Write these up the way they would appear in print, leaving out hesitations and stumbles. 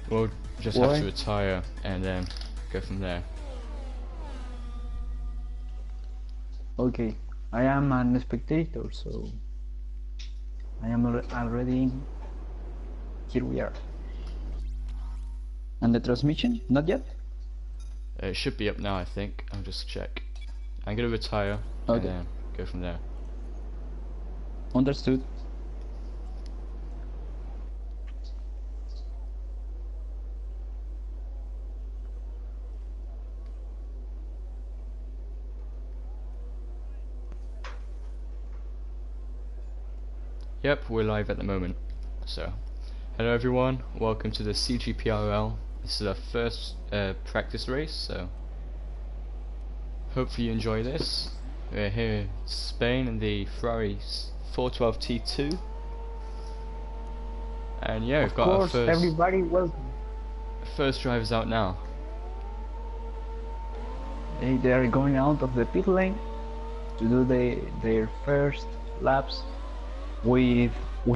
We'll just have to retire and then go from there. Okay, I am an spectator, so I am already. Here we are. And the transmission? Not yet? It should be up now, I think. I'll just check. I'm gonna retire and then go from there. Understood. Yep, we're live at the moment. So, hello everyone, welcome to the Cgprl. This is our first practice race, so hopefully you enjoy this. We're here in Spain in the Ferrari 412 T2. And yeah, we've got our first, everybody welcome. First drivers out now. They are going out of the pit lane to do their first laps with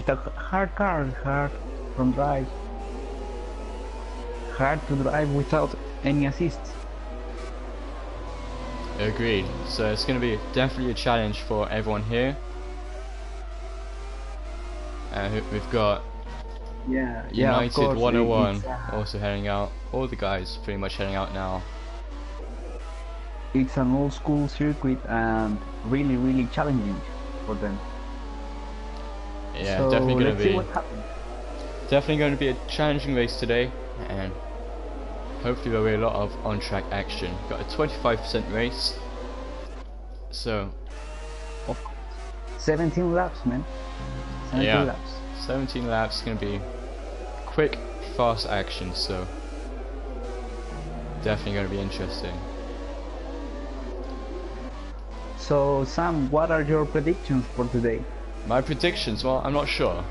a hard car, hard from drive, hard to drive without any assist. Agreed. So it's going to be definitely a challenge for everyone here. We've got United 101 also heading out. All the guys pretty much heading out now. It's an old school circuit and really challenging for them. Yeah, so definitely going to be a challenging race today, and hopefully there'll be a lot of on-track action. Got a 25% race, so 17 laps, man. 17 laps. 17 laps. Going to be quick, fast action, so definitely going to be interesting. So Sam, what are your predictions for today? My predictions? Well, I'm not sure.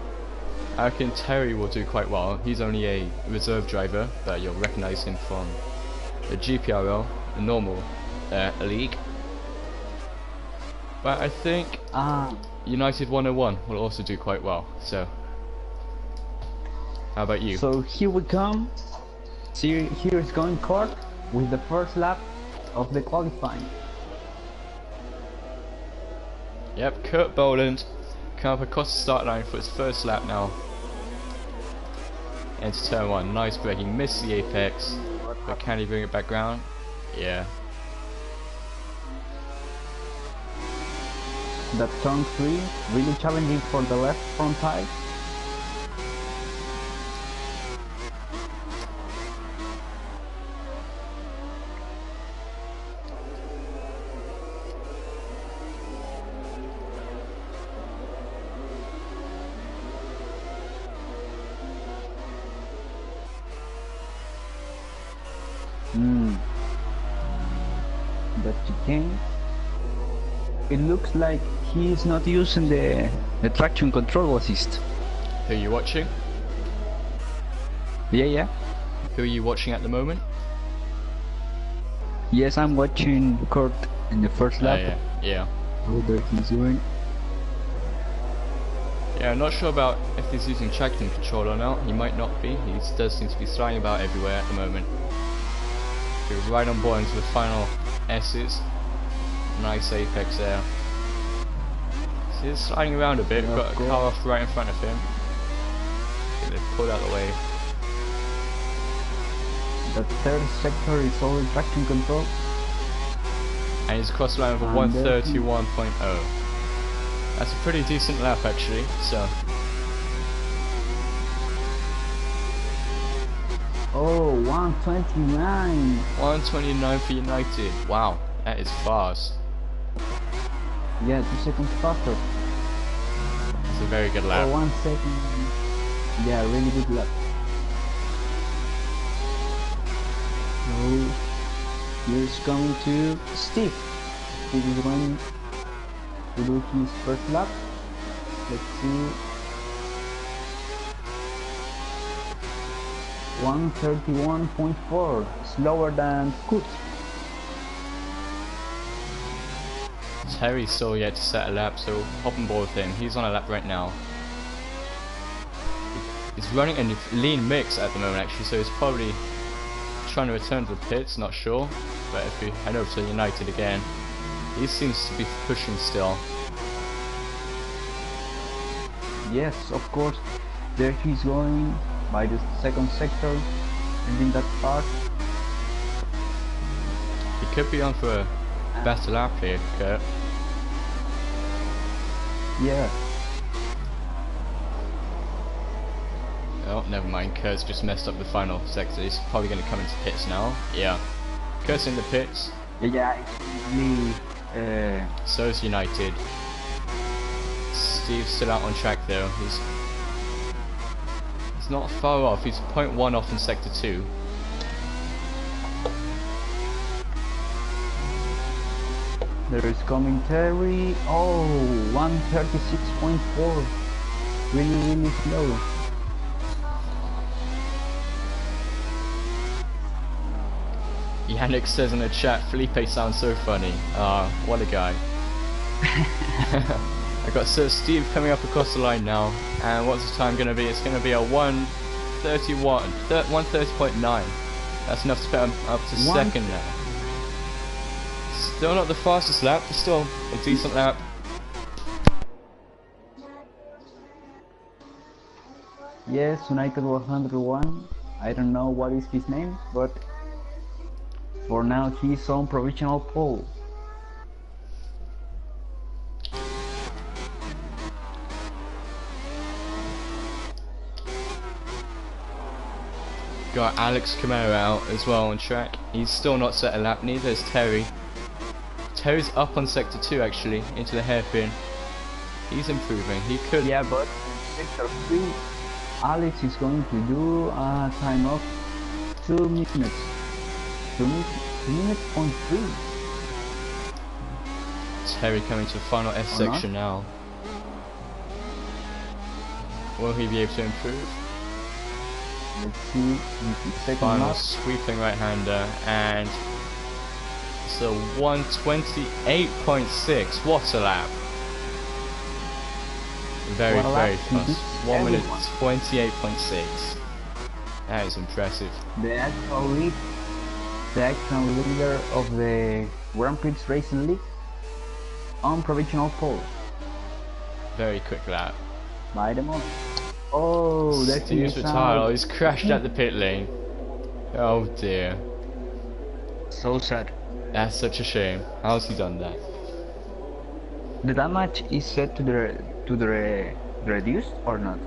I reckon Terry will do quite well. He's only a reserve driver, but you'll recognise him from the Cgprl, the normal league. But I think United 101 will also do quite well. So, how about you? So here we come. Here is going Kurt with the first lap of the qualifying. Yep, Kurt Boland come up across the start line for his first lap now. Into turn 1, nice braking, missed the apex, but can he bring it back round? Yeah. That turn 3, really challenging for the left front tire. That chicane. It looks like he's not using the traction control assist. Who are you watching? Yeah. Who are you watching at the moment? Yes, I'm watching Kurt in the first lap. Yeah. What he's doing. Yeah, I'm not sure about if he's using traction control or not. He might not be. He does seem to be sliding about everywhere at the moment. He was right on board into the final S's. Nice apex there. So he's sliding around a bit. We've got a car off right in front of him. They've pulled out of the way. The third sector is all traction control. And he's across the line with a 131.0. That's a pretty decent lap actually, so. Oh, 129. 129 for United. Wow, that is fast. Yeah, 2 seconds faster. It's a very good lap. Oh, 1 second. Yeah, really good lap. So, here's coming to Steve. Steve is going to do his first lap. Let's see. 131.4, slower than Kurt. Terry's still yet to set a lap, so hop on board with him. He's on a lap right now. He's running a lean mix at the moment actually, so he's probably trying to return to the pits, not sure. But if we head over to United again, he seems to be pushing still. Yes, of course. There he's going by the second sector, ending that part. He could be on for a better lap here, Kurt. Yeah. Oh, never mind. Kurt's just messed up the final sector. He's probably going to come into pits now. Yeah. Kurt's in the pits. Yeah, it's really, So is United. Steve's still out on track though. He's not far off. He's 0.1 off in sector 2. there is commentary. Oh, 136.4. Really slow. Yannick says in the chat, Felipe sounds so funny. What a guy. I got Sir Steve coming up across the line now, and what's the time going to be? It's going to be a 1:30.9. That's enough to put him up to second now. Still not the fastest lap, but still a decent lap. Yes, United 101. I don't know what is his name, but for now he's on provisional pole. Got Alex Camaro out as well on track. He's still not set a lap, neither is Terry. Terry's up on sector 2 actually, into the hairpin. He's improving. He could. Yeah, but in sector 3, Alex is going to do a time of 2 minutes. 2 minutes point 3. Terry coming to the final S section now. Will he be able to improve? Let's see. Second Final lap. sweeping right-hander, and it's a 1:28.6. What a lap! Very, What a very lap. fast. 1 minute Everyone. 28.6. That is impressive. The actual leader of the Grand Prix Racing League on provisional pole. Very quick lap. By the moment. Oh, that's Steve's retired. Oh, he's crashed at the pit lane. Oh dear. So sad. That's such a shame. How's he done that? The damage is set to the reduced or not?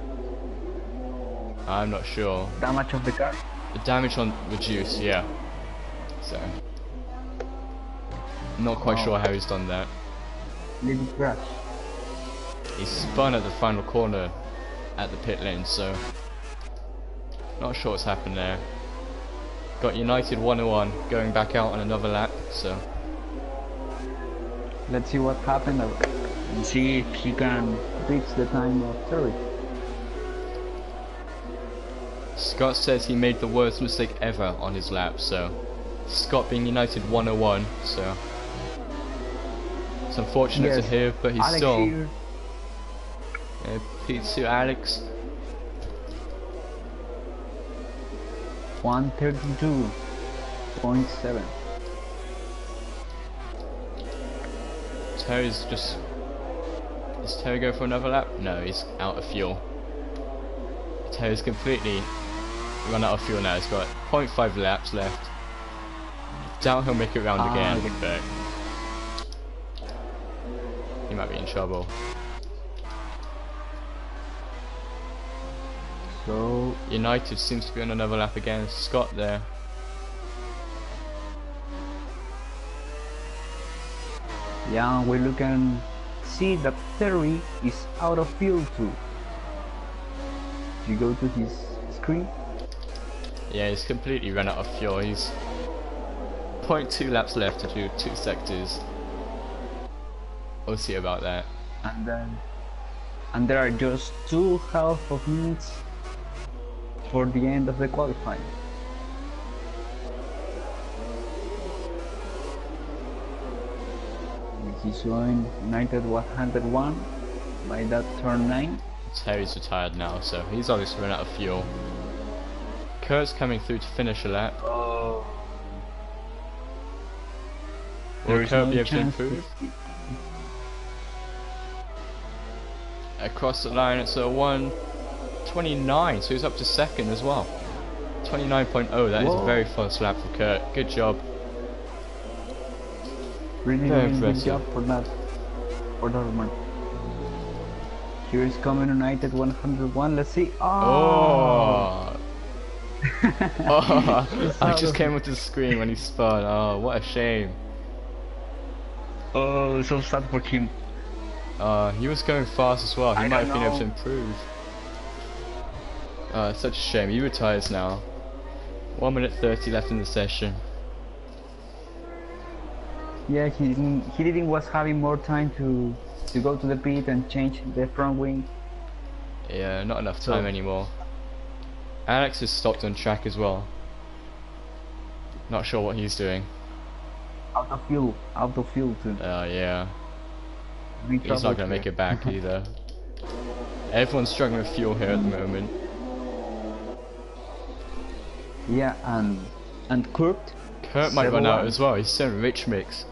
I'm not sure. Damage of the car? The damage on reduced, yeah. So, not quite sure how he's done that. Little crash. He spun at the final corner at the pit lane, so not sure what's happened there. Got United 101 going back out on another lap, so Let's see what happened and see if he can reach the time of Terry. Scott says he made the worst mistake ever on his lap, so Scott being United 101, so it's unfortunate to hear, but he's Alex still here. P2 Alex. 132.7. Terry's just... Does Terry go for another lap? No, he's out of fuel. Terry's completely run out of fuel now. He's got 0.5 laps left. Doubt he'll make it round again, but he might be in trouble. So United seems to be on another lap again. Scott there. yeah, we look and see that Terry is out of fuel too. If you go to his screen, Yeah, he's completely run out of fuel. He's 0.2 laps left to do 2 sectors. We'll see about that. and there are just 2.5 of minutes for the end of the qualifying. He's going United 101 by that turn 9. Terry's retired now, so he's obviously run out of fuel. Kurt's coming through to finish a lap. Oh. Will Kurt be able to improve? Across the line, it's a 1:29, so he's up to second as well. 29.0, that is a very fast lap for Kurt. Good job. Really, Very really good impressive. job for that one. Here is coming United 101. Let's see. Oh! Oh, I just came up to the screen when he spun. Oh, what a shame. Oh, so sad for him. He was going fast as well. He I might have don't been able to know. improve. It's such a shame. He retires now. 1:30 left in the session. Yeah, he didn't was having more time to go to the pit and change the front wing. Yeah, not enough time anymore. Alex has stopped on track as well. Not sure what he's doing. Out of fuel too. Yeah. Big He's not trouble going to make here. it back either. Everyone's struggling with fuel here at the moment. Yeah, and Kurt Might run out 7-1. as well. He's so rich mix.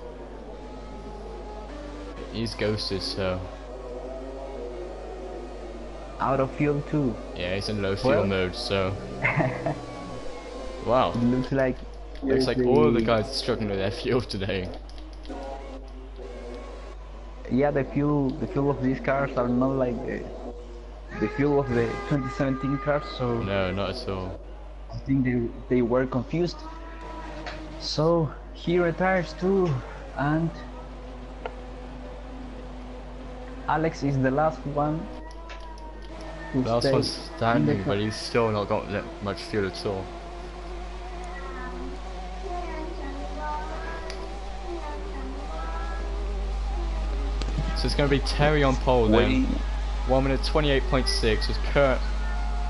He's ghosted, so out of fuel too. yeah, he's in low fuel mode. So wow, It looks like looks like all the guys are struggling with their fuel today. Yeah, the fuel of these cars are not like the fuel of the 2017 cars, so No, not at all. I think they were confused. So he retires too, and Alex is the last one. Last one's standing, but he's still not got that much fuel at all. So it's going to be Terry on pole then. 1:28.6 with Kurt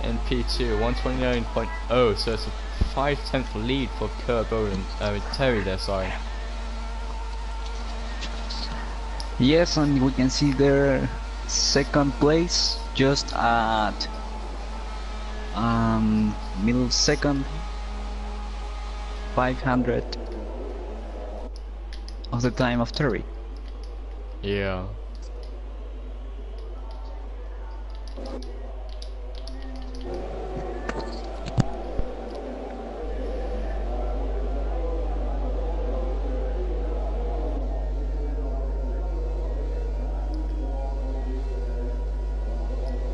in P2, 1:29.0. So it's a 5/10 lead for Kurt Boland. Terry there, sorry. Yes, and we can see their second place just at middle second, 500 of the time of Terry. Yeah.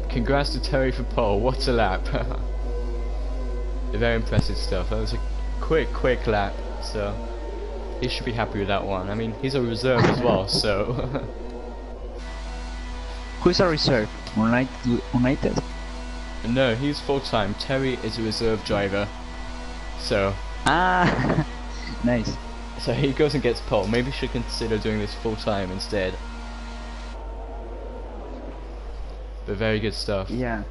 Congrats to Terry for pole, what a lap. Very impressive stuff. That was a quick lap, so he should be happy with that one. I mean, he's a reserve as well, so Who is a reserve? United? no, he's full-time. Terry is a reserve driver, so Ah, nice. he goes and gets pole. Maybe should consider doing this full-time instead. But very good stuff. Yeah.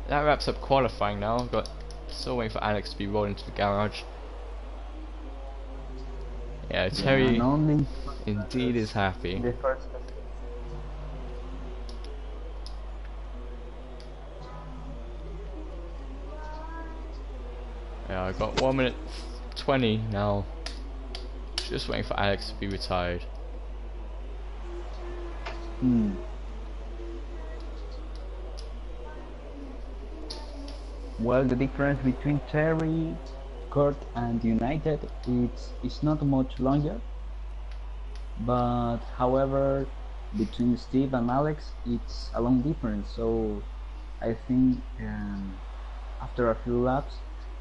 That wraps up qualifying now. I've got still waiting for Alex to be rolled into the garage. Yeah, Terry And only indeed is happy. the first. Yeah, I've got 1:20 now. Just waiting for Alex to be retired. Well, the difference between Terry, Kurt, and United it's not much longer. But however, between Steve and Alex, it's a long difference. So I think after a few laps,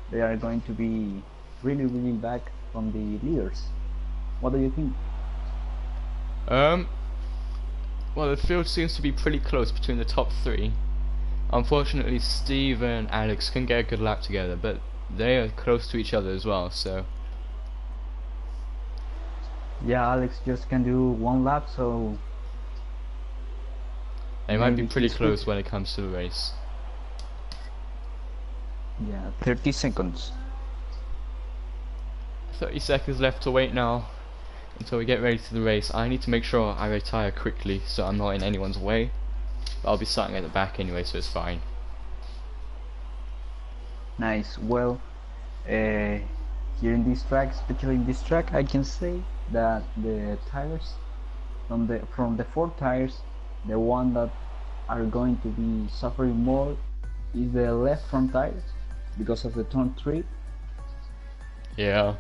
they are going to be really back from the leaders. What do you think? Well, the field seems to be pretty close between the top three. Unfortunately, Steve and Alex couldn't get a good lap together, but they are close to each other as well, so Yeah, Alex just can do one lap, so they might be maybe pretty he's close good. when it comes to the race. Yeah, 30 seconds. 30 seconds left to wait now until we get ready for the race. I need to make sure I retire quickly so I'm not in anyone's way. But I'll be starting at the back anyway, so it's fine. Nice. Well, here in this track, especially in this track, I can say that the tires from the four tires, the one that are going to be suffering more is the left front tires because of the turn 3. Yeah.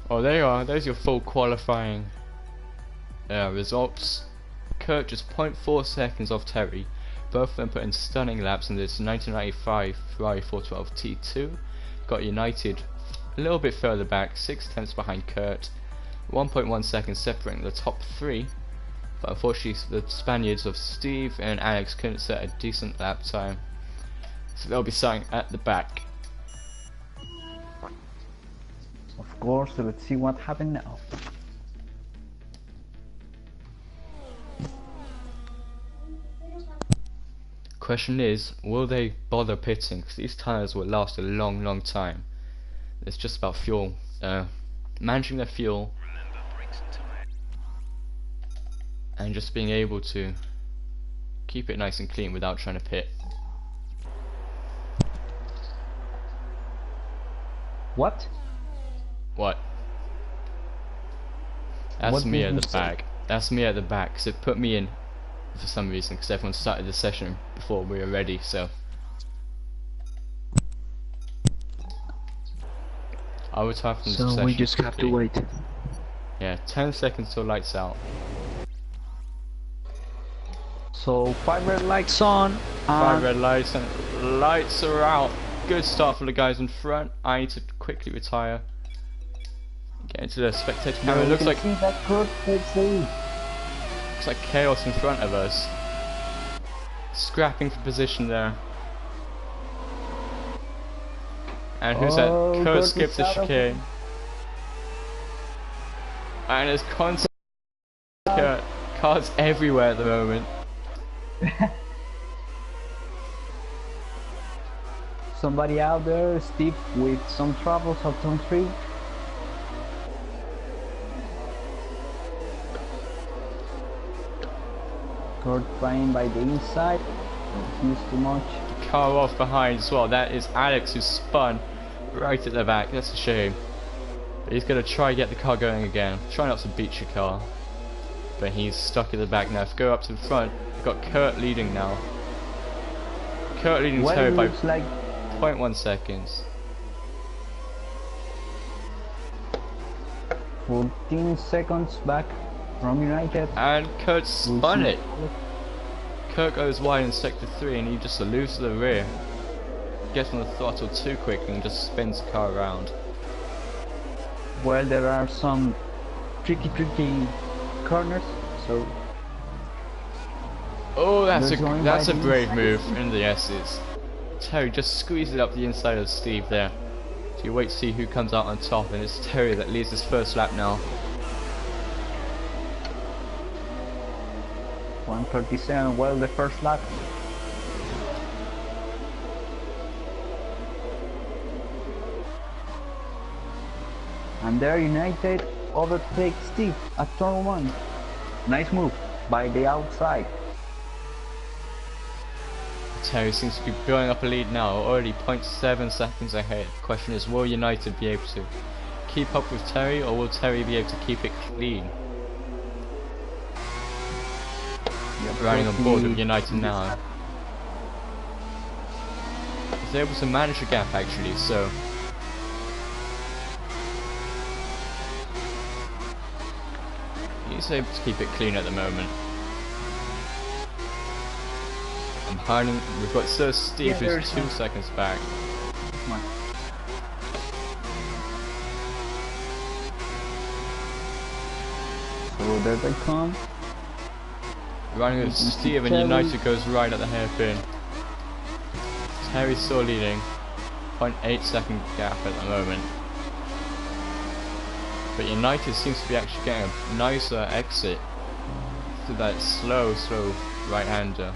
Oh, there you are. There's your full qualifying results. Kurt just 0.4 seconds off Terry. Both of them put in stunning laps in this 1995 Ferrari 412 T2. Got United a little bit further back, 6/10 behind Kurt. 1.1 seconds separating the top 3. But unfortunately the Spaniards of Steve and Alex couldn't set a decent lap time. So they'll be starting at the back. Of course, so let's see what happened now. Question is, will they bother pitting? Because these tyres will last a long time. It's just about fuel, managing their fuel, and just being able to keep it nice and clean without trying to pit. What? What? That's What me did at you the say? back. That's me at the back, because it put me in for some reason, because everyone started the session before we were ready, so I would have from the So session we just have to quickly. wait. Yeah, 10 seconds till lights out. So 5 red lights on. 5 red lights and lights are out. Good start for the guys in front. I need to quickly retire. Get into the spectator camera. It looks like chaos in front of us. Scrapping for position there. And who's that? Kurt skipped the chicane. And there's constant cars everywhere at the moment. Somebody out there, Steve, with some troubles of turn 3. Kurt trying by the inside, refused too much. Car off behind as well. That is Alex, who spun right at the back. That's a shame. But he's going to try to get the car going again. Try not to beat your car. But he's stuck at the back now. If we go up to the front, we've got Kurt leading now. Kurt leading Well, Terry by looks like 0.1 seconds. 14 seconds back from United. And Kurt spun it. Kurt goes wide in sector 3 and he just loses the rear. Gets on the throttle too quickly and just spins the car around. Well, there are some tricky corners, so Oh, that's There's going a by the brave inside. move in the S's. Terry just squeezed it up the inside of Steve there. So you wait to see who comes out on top, and it's Terry that leads his first lap now. 137, well, the first lap. And there United overtakes Steve at turn 1. Nice move by the outside. Terry seems to be building up a lead now, already 0.7 seconds ahead. The question is, will United be able to keep up with Terry, or will Terry be able to keep it clean? Riding on board with United now. He's able to manage the gap actually, so he's able to keep it clean at the moment. I'm hiding. We've got Sir Steve, who's 2 seconds back. Come on. So there they come. Running with Steve and United goes right at the hairpin. Terry's still leading. 0.8 second gap at the moment. But United seems to be actually getting a nicer exit through that slow right-hander.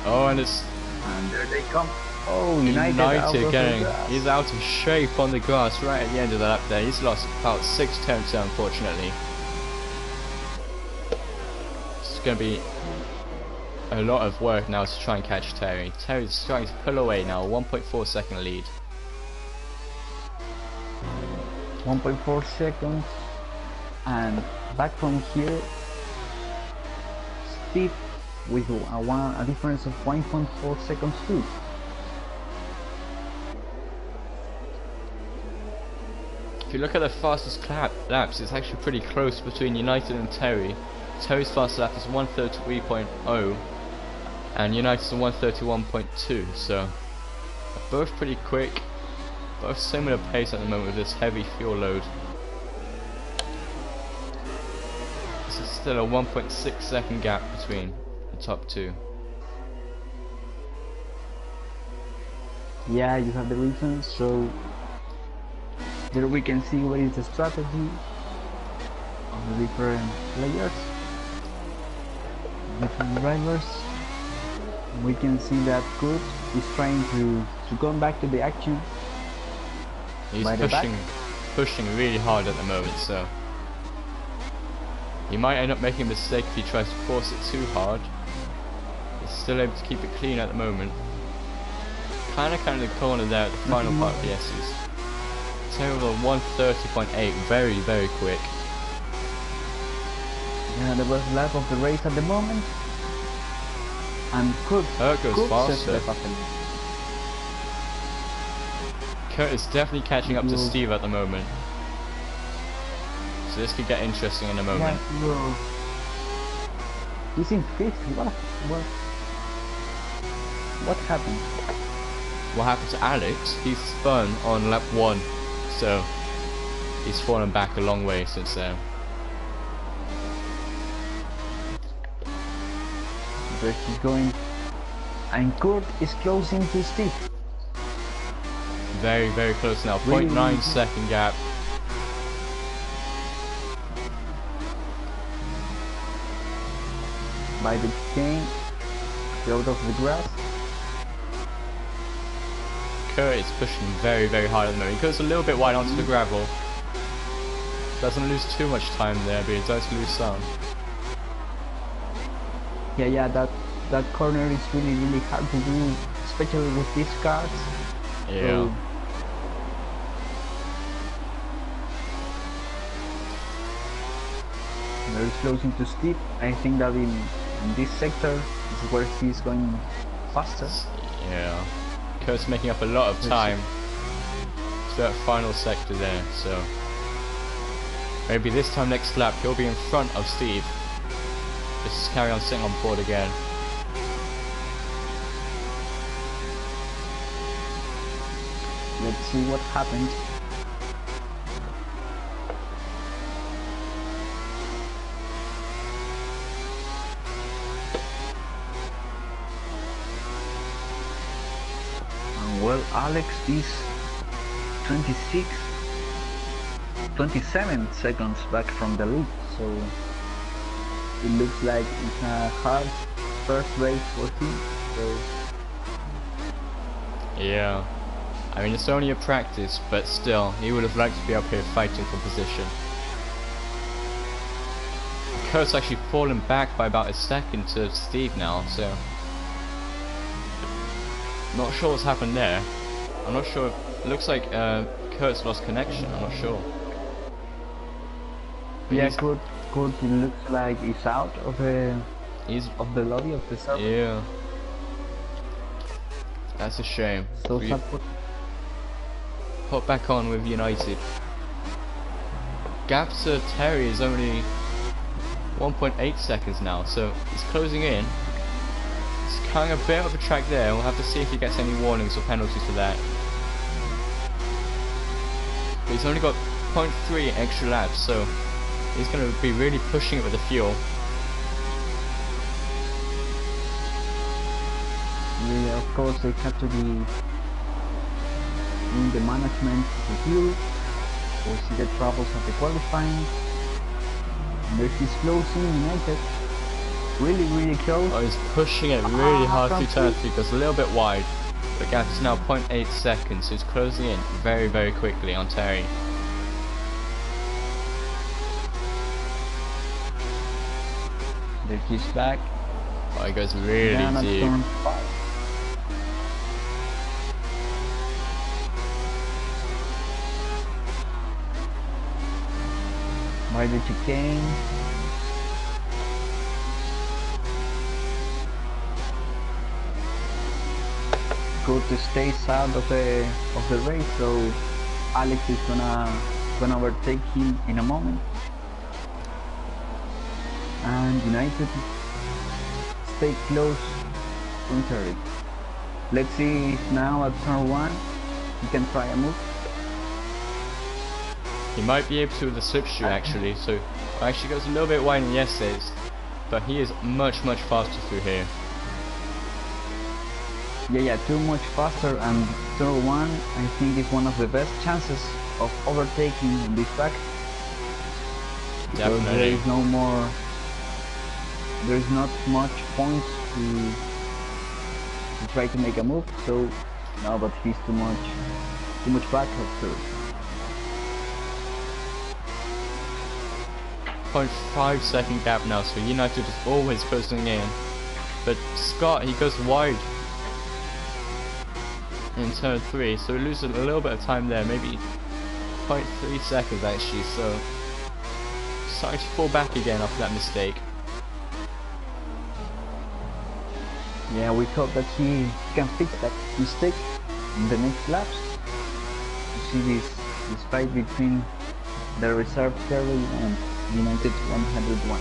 Oh, and it's And there they come. Oh, United out of the getting, grass. he's out of shape on the grass right at the end of that lap there. He's lost about 6 tenths unfortunately. It's going to be a lot of work now to try and catch Terry. Terry's starting to pull away now, 1.4 second lead. 1.4 seconds, and back from here, Steve with a difference of 1.4 seconds too. If you look at the fastest laps, it's actually pretty close between United and Terry. Terry's fastest lap is 1:33.0 and United's 1:31.2, so both pretty quick, both similar pace at the moment with this heavy fuel load. This is still a 1.6 second gap between the top two. Yeah, you have the reasons, so there we can see what is the strategy of the different players, different drivers. We can see that Kurt is trying to come back to the action. He's pushing really hard at the moment, so he might end up making a mistake if he tries to force it too hard. He's still able to keep it clean at the moment. Kind of the corner there at the final part of the S's. Terrible 1:30.8, very quick. Yeah, the best lap of the race at the moment. And Kurt goes faster. Kurt Kurt is definitely catching up to Steve at the moment. So this could get interesting in a moment. Yeah, he's in fifth. What happened? What happened to Alex? He's spun on lap 1, so he's fallen back a long way since then. But he's going, and Kurt is closing to Steve. Very close now. 0.9 second gap. By the chain, out of the grass. Kurt is pushing very hard at the moment. He goes a little bit wide onto the gravel. Doesn't lose too much time there, but he does lose some. Yeah, that corner is really hard to do, especially with these cars. Yeah. So, very close into Steve. I think that in this sector is where he's going faster. Yeah. Kurt's making up a lot of time to that final sector there, so maybe this time next lap he'll be in front of Steve. Just carry on sitting on board again. Let's see what happens. Well, Alex is 27 seconds back from the lead, so it looks like it's a hard first race for him. So yeah, I mean it's only a practice, but still, he would have liked to be up here fighting for position. Kurt's actually fallen back by about a second to Steve now, so not sure what's happened there. I'm not sure. It looks like Kurt's lost connection. I'm not sure. But yeah, Kurt looks like he's out of the lobby of the server. Yeah, that's a shame. So Hop back on with United. Gap to Terry is only 1.8 seconds now, so he's closing in. He's carrying a bit of a track there. We'll have to see if he gets any warnings or penalties for that. But he's only got 0.3 extra laps, so he's going to be really pushing it with the fuel. Yeah, of course they have to be in the management of the fuel. We'll see the troubles of the qualifying. And there's this closing United. Really close. Oh, he's pushing it really hard through turn 3 because a little bit wide. But The gap is now 0.8 seconds, so it's closing in very, very quickly on Terry. There he's back. Oh, he goes really Down at deep. turn 5. By the chicane. Kurt stays out of the race, so Alex is gonna overtake him in a moment. And United stay close to Terry. Let's see if now at turn 1 he can try a move. He might be able to with the slipstream actually, so actually goes a little bit wider than yesterday's, but he is much faster through here. Yeah, too much faster, and turn 1 I think is one of the best chances of overtaking in this track. Definitely. There is no more. There is not much points to try to make a move. So no, but he's too much back after. 0.5 second gap now, so United is always closing in. But Scott, he goes wide in turn 3, so he loses a little bit of time there, maybe 0.3 seconds actually, so starting to fall back again after that mistake. Yeah, we hope that he can fix that mistake in the next laps. You see this fight between the reserve Terry and United 101.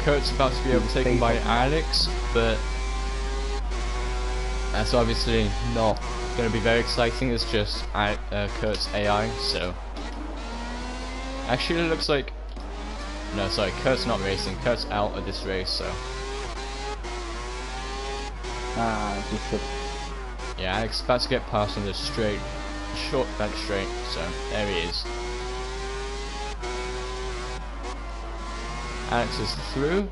Kurt's about to be overtaken by Alex, but that's obviously not going to be very exciting. It's just Kurt's AI, so actually it looks like no, sorry, Kurt's not racing. Kurt's out of this race, so yeah, Alex is about to get past on this straight, short back straight, so there he is. Alex is through,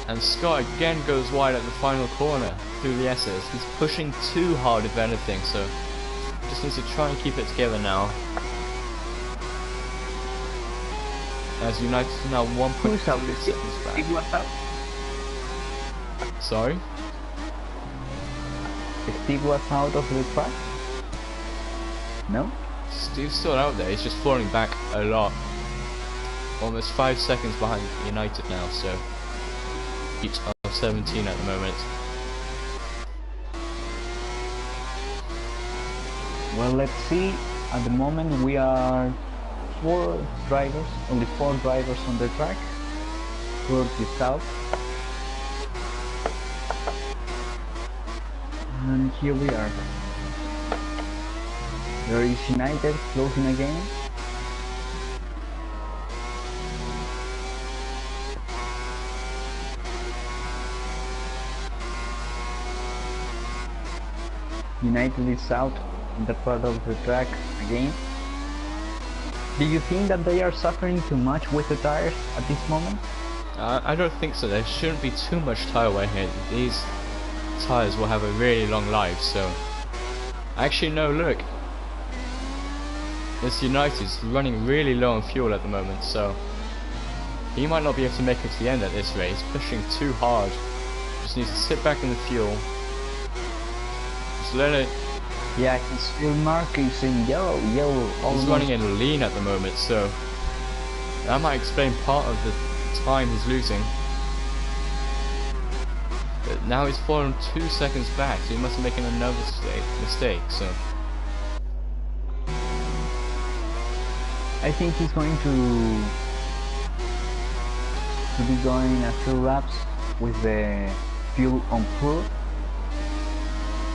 and Scott again goes wide at the final corner through the S's. He's pushing too hard if anything, so just needs to try and keep it together now. As United is now 1.2 seconds back. Steve was out. Sorry? Steve was out of the track? No? Steve's still out there, he's just falling back a lot. Almost 5 seconds behind United now, so each of 17 at the moment. Well, let's see. At the moment we are 4 drivers, only 4 drivers on the track. Kurt is out. And here we are. There is United closing again. United is out in the part of the track again. Do you think that they are suffering too much with the tires at this moment? I don't think so. There shouldn't be too much tire wear here. These tires will have a really long life, so actually no, look, this United's running really low on fuel at the moment, so he might not be able to make it to the end at this rate. He's pushing too hard. Just needs to sit back in the fuel. Just let it. Yeah, his fuel mark is in yellow. He's running in lean at the moment, so that might explain part of the time he's losing. But now he's fallen 2 seconds back, so he must be making another mistake. So I think he's going to be going a few laps with the fuel on full.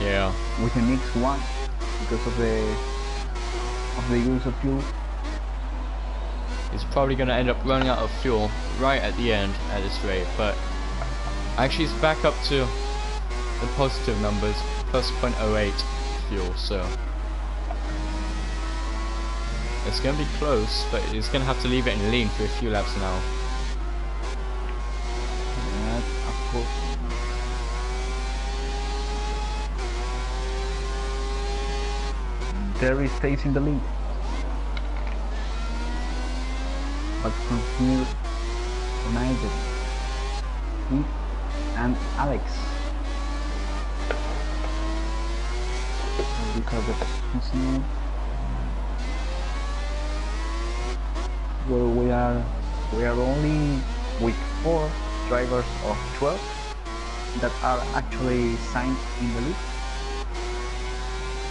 yeah, With the mixed one, because of the use of fuel. he's probably going to end up running out of fuel right at the end at this rate, but actually he's back up to the positive numbers, plus 0.08 fuel, so it's going to be close, but he's going to have to leave it in lean for a few laps now. Terry stays in the lead. But from here, United, Steve and Alex. These are the positions now. Well, we are only with 4 drivers of 12 that are actually signed in the league,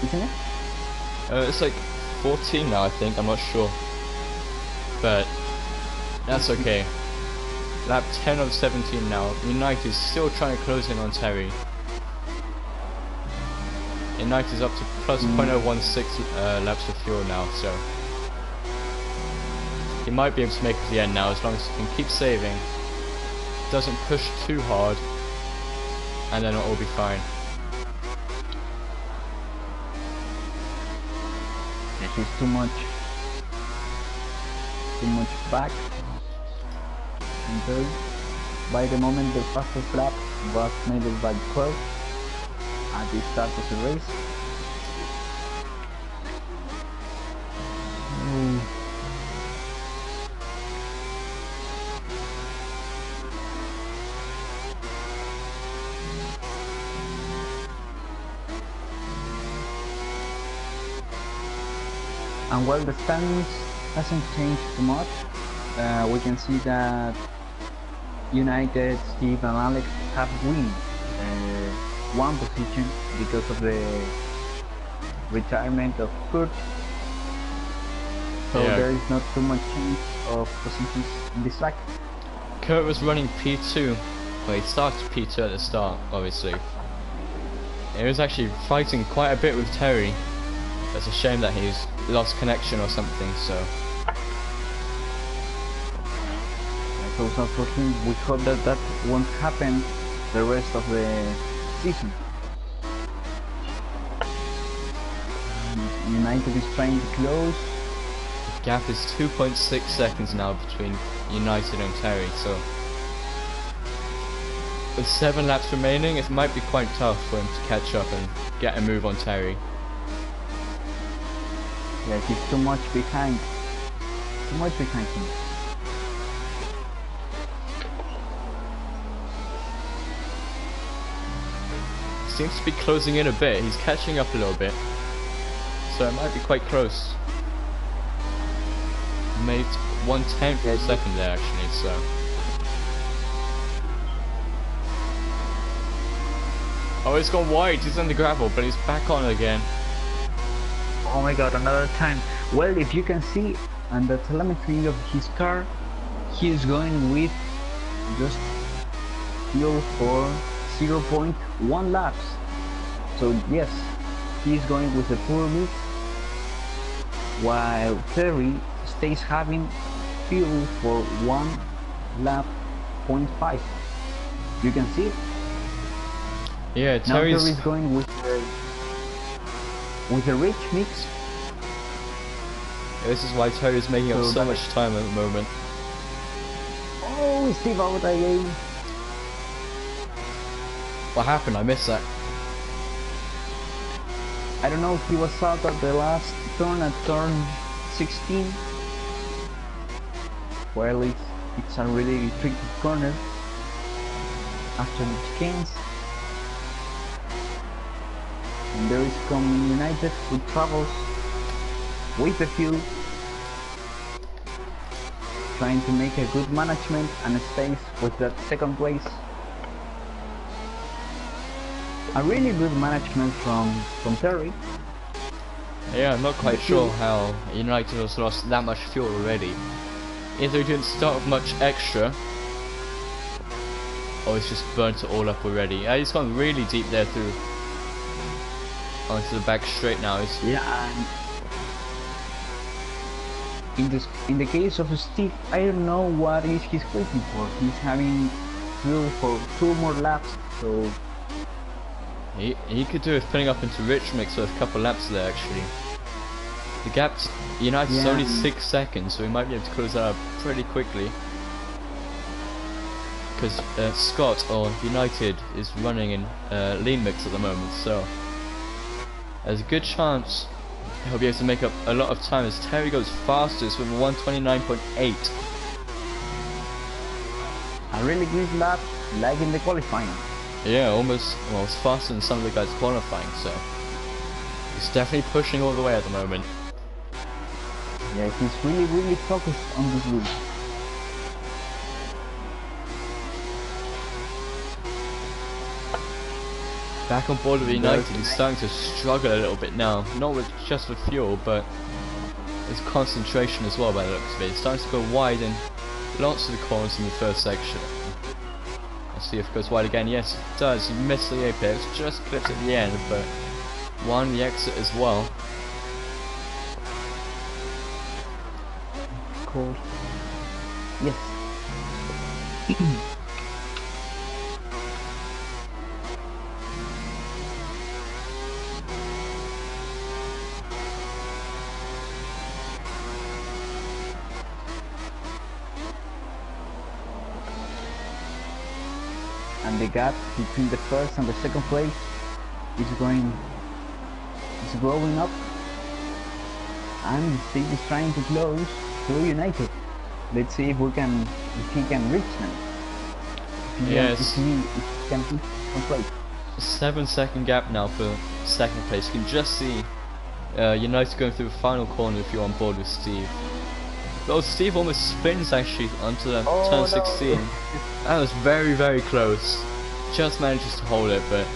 isn't it? It's like 14 now, I think. I'm not sure, but that's okay. Lap 10 of 17 now. United is still trying to close in on Terry. United is up to plus 0.016 laps of fuel now, so he might be able to make it to the end now as long as he can keep saving, doesn't push too hard, and then it'll all be fine. This is too much back. And third, by the moment the fastest lap was made by 12 at the start of the race. And while the standings hasn't changed too much, we can see that United, Steve and Alex have won one position because of the retirement of Kurt. So there is not too much change of positions in this track. Kurt was running P2, well, he started P2 at the start, obviously. He was actually fighting quite a bit with Terry. It's a shame that he's lost connection or something, so. So unfortunately, we hope that that won't happen the rest of the season. United is trying to close. The gap is 2.6 seconds now between United and Terry, so with 7 laps remaining, it might be quite tough for him to catch up and get a move on Terry. Yeah, he's too much behind. Too much behind him. Seems to be closing in a bit. He's catching up a little bit, so it might be quite close. Made 1/10 of a second there actually, so. Oh, he's gone wide. He's on the gravel, but he's back on again. Oh my god, another time. Well, if you can see on the telemetry of his car, he is going with just fuel for 0.1 laps. So yes, he is going with the poor mix, while Terry stays having fuel for 1 lap 0.5. You can see it. Yeah, Terry's now Terry's going with a rich mix. This is why Terry's making up so much time at the moment. Oh, Steve out again. What happened? I missed that. I don't know, he was out at the last turn at turn 16. Well, it's a really tricky corner after the chicanes. And there is coming United, who travels with the fuel, trying to make a good management and stays with that second place. A really good management from Terry. Yeah, I'm not quite sure how United has lost that much fuel already. Either he didn't start with much extra, or he's just burnt it all up already. He's gone really deep there through onto the back straight now. Yeah. In the case of Steve, I don't know what is he's waiting for. He's having fuel for 2 more laps, so he could do with filling up into rich mix with a couple laps there actually. The gap to United is only 6 seconds, so we might be able to close that up pretty quickly. Because Scott or United is running in lean mix at the moment, so there's a good chance he'll be able to make up a lot of time as Terry goes fastest with 129.8. A really good lap, like in the qualifying. Yeah, almost, well, it's faster than some of the guys qualifying, so he's definitely pushing all the way at the moment. Yeah, he's really focused on this loop. Back on board with United, he's starting to struggle a little bit now. Not with just with fuel, but his concentration as well by the looks of it. He's starting to go wide in lots of the corners in the first section. Let's see if it goes wide again. Yes, it does. He missed the apex, just clipped at the end, but won the exit as well. Of course. Yes. And the gap between the first and the second place is growing up, and Steve is trying to close to United. Let's see if he can reach them. Yes. If he can reach second place. 7-second gap now for second place. You can just see United going through the final corner if you're on board with Steve. Oh, Steve almost spins actually onto the turn 16. No. That was very close. Just manages to hold it, but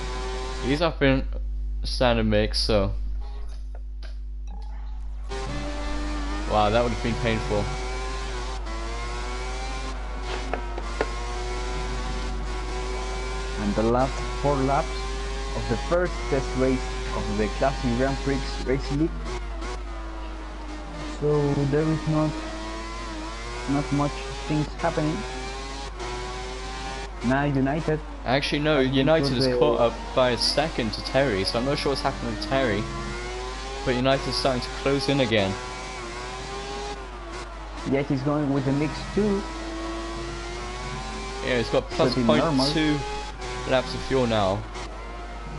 he's up in standard mix, so wow, that would have been painful. And the last 4 laps of the first test race of the Classic Grand Prix Racing League. So there is not much things happening. Now United. Actually no, United is caught up by a second to Terry, so I'm not sure what's happening with Terry. But United is starting to close in again. Yeah, he's going with the mix 2. Yeah, he's got plus 0.2 laps of fuel now.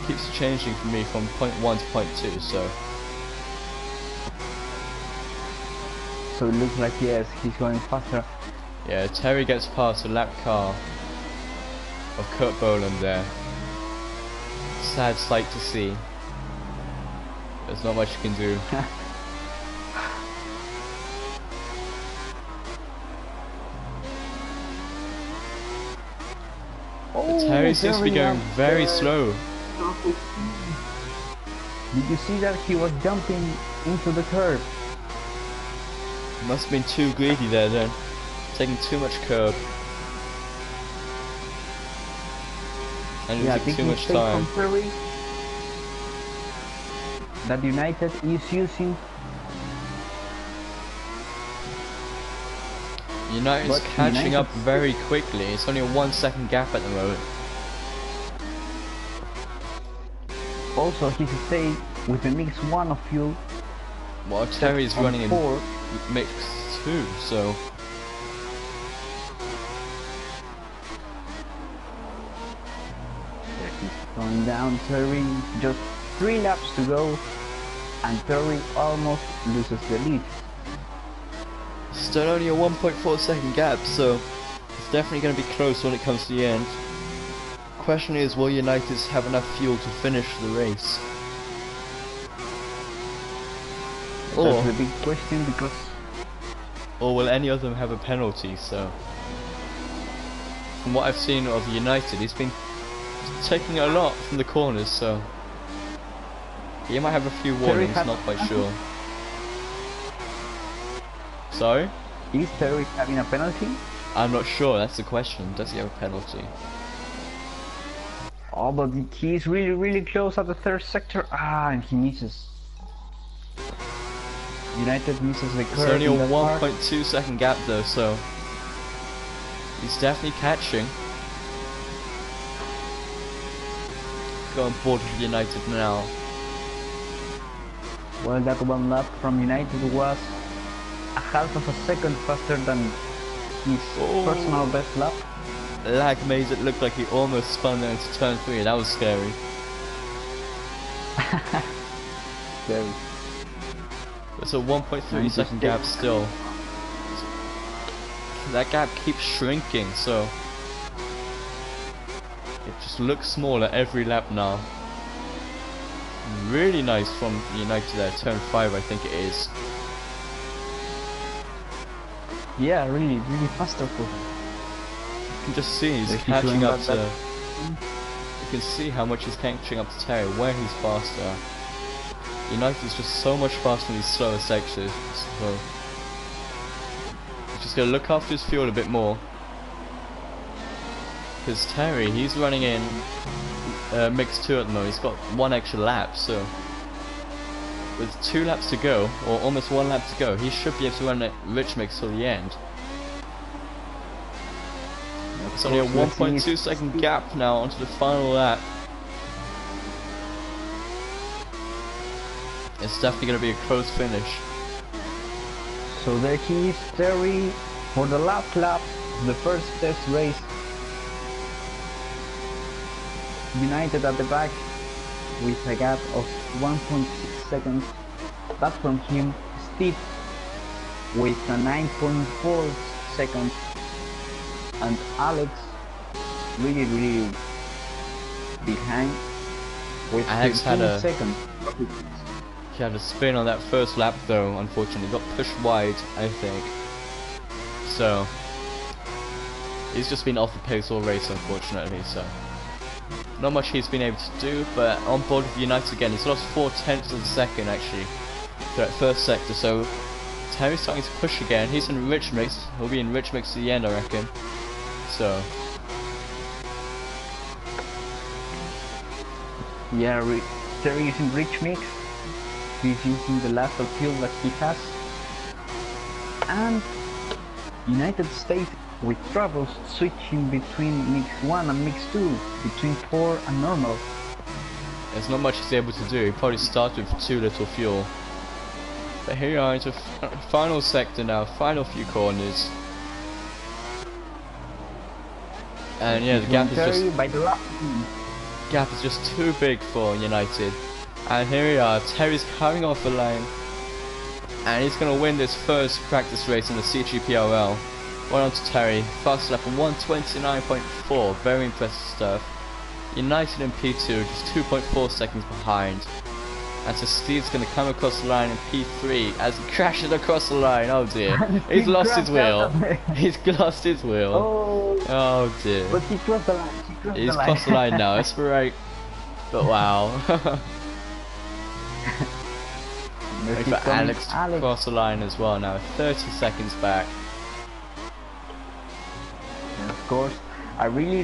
Keeps changing for me from 0.1 to 0.2, so it looks like yes, he's going faster. yeah, Terry gets past the lap car of Kurt Boland there. Sad sight to see. There's not much you can do. But Terry seems to be going very slow. Did you see that he was jumping into the curb? Must have been too greedy there then. Taking too much curb. And losing too much time. That United is using. United's catching up very quickly. It's only a 1 second gap at the moment. Also, he stayed with the mix 1 of fuel. While Terry's running in mix 2, so he's going down. Terry, just 3 laps to go, and Terry almost loses the lead. still only a 1.4 second gap, so it's definitely going to be close when it comes to the end. Question is, will United have enough fuel to finish the race? That's the big question, because or will any of them have a penalty? So from what I've seen of United, he's been taking a lot from the corners, so he might have a few warnings, not quite sure. Sorry? Is Terry having a penalty? I'm not sure, that's the question. Does he have a penalty? Oh, but he's really close at the third sector. Ah, and he misses. United misses the curve. It's only a 1.2 second gap though, so he's definitely catching. Go on board with United now. Well, that 1 lap from United was a half of a second faster than his personal best lap. Lag made it look like he almost spun there into turn 3. That was scary. Scary. It's a 1.3 second gap still. That gap keeps shrinking, so it just looks smaller every lap now. Really nice from United there, turn 5 I think it is. Yeah, really faster for him. You can just see he's catching up to... You can see how much he's catching up to Terry, where he's faster. United's just so much faster in these slower sections, so he's just gonna look after his fuel a bit more. Because Terry, he's running in mix 2 at the moment. He's got 1 extra lap, so with 2 laps to go, or almost 1 lap to go, he should be able to run a rich mix till the end. It's only a 1.2 second gap now onto the final lap. It's definitely going to be a close finish. So there he is, Terry, for the last lap of the first test race. United at the back with a gap of 1.6 seconds. That's from him. Steve with a 9.4 seconds. And Alex really behind with 13 seconds. He had a spin on that first lap though, unfortunately. Got pushed wide, I think. So he's just been off the pace all race, unfortunately, so not much he's been able to do. But on board with United again, he's lost 0.4 of a second actually for that first sector, so Terry's starting to push again. He's in rich mix, he'll be in rich mix to the end I reckon. So yeah, Terry is in rich mix. He's using the last of fuel that he has. And United States with troubles switching between mix 1 and mix 2, between 4 and normal. There's not much he's able to do. He probably started with too little fuel. But here we are into final sector now, final few corners. And yeah, the gap is just too big for United. And here we are, Terry's coming off the line. And he's going to win this first practice race in the Cgprl. Well on to Terry, fast lap of 129.4, very impressive stuff. United in P2, just 2.4 seconds behind. And so Steve's going to come across the line in P3 as he crashes across the line. Oh dear, he's lost his wheel. He's lost his wheel. Oh dear. But he crossed the line. He's crossed the line now, it's right. But wow. Wait for Alex to cross the line as well now, 30 seconds back. And of course, a really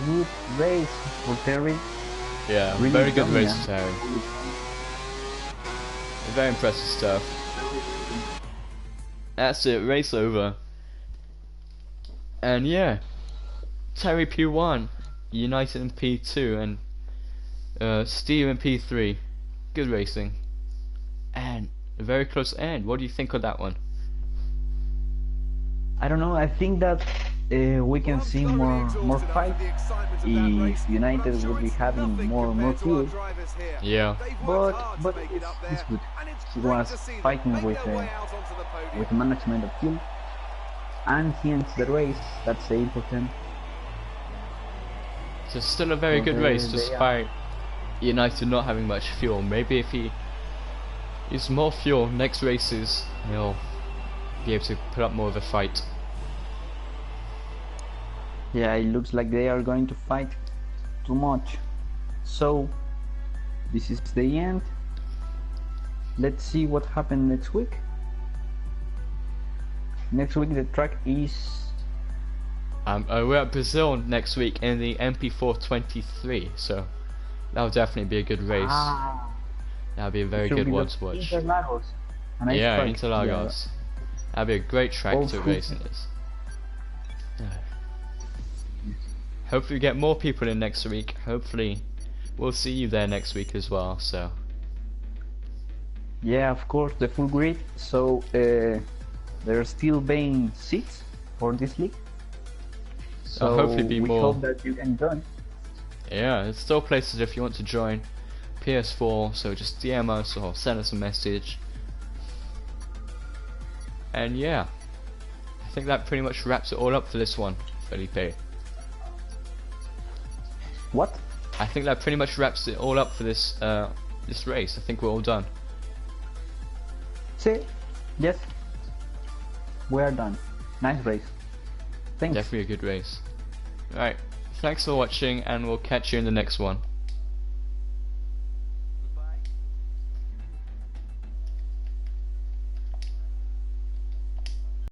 good race for Terry. Yeah, really very good race for Terry. Very impressive stuff. That's it, race over. And yeah, Terry P1, United in P2, and Steve in P3. Good racing. And a very close end. What do you think of that one? I don't know, I think that we can see more fight if United will be having more fuel. Yeah. But it's good. He was fighting with management of fuel, and he ends the race. That's the important. So still a very good race despite United not having much fuel. Maybe if he uses more fuel next races, he'll be able to put up more of a fight. Yeah, it looks like they are going to fight too much. So this is the end. Let's see what happens next week. Next week the track is we're at Brazil next week in the MP4 23, so that'll definitely be a good race. That'll be a very good one to watch. Interlagos. Yeah, Interlagos. That'll be a great track to race in this. Hopefully we get more people in next week. Hopefully we'll see you there next week as well. So yeah, of course, the full grid. So there are still being seats for this league. So hopefully be we more. hope that you can join. Yeah, there's still places if you want to join. PS4, so just DM us or send us a message. And yeah, I think that pretty much wraps it all up for this one, Felipe. What? I think that pretty much wraps it all up for this this race. I think we're all done. See? Yes. We are done. Nice race. Thanks. Definitely a good race. Alright, thanks for watching, and we'll catch you in the next one.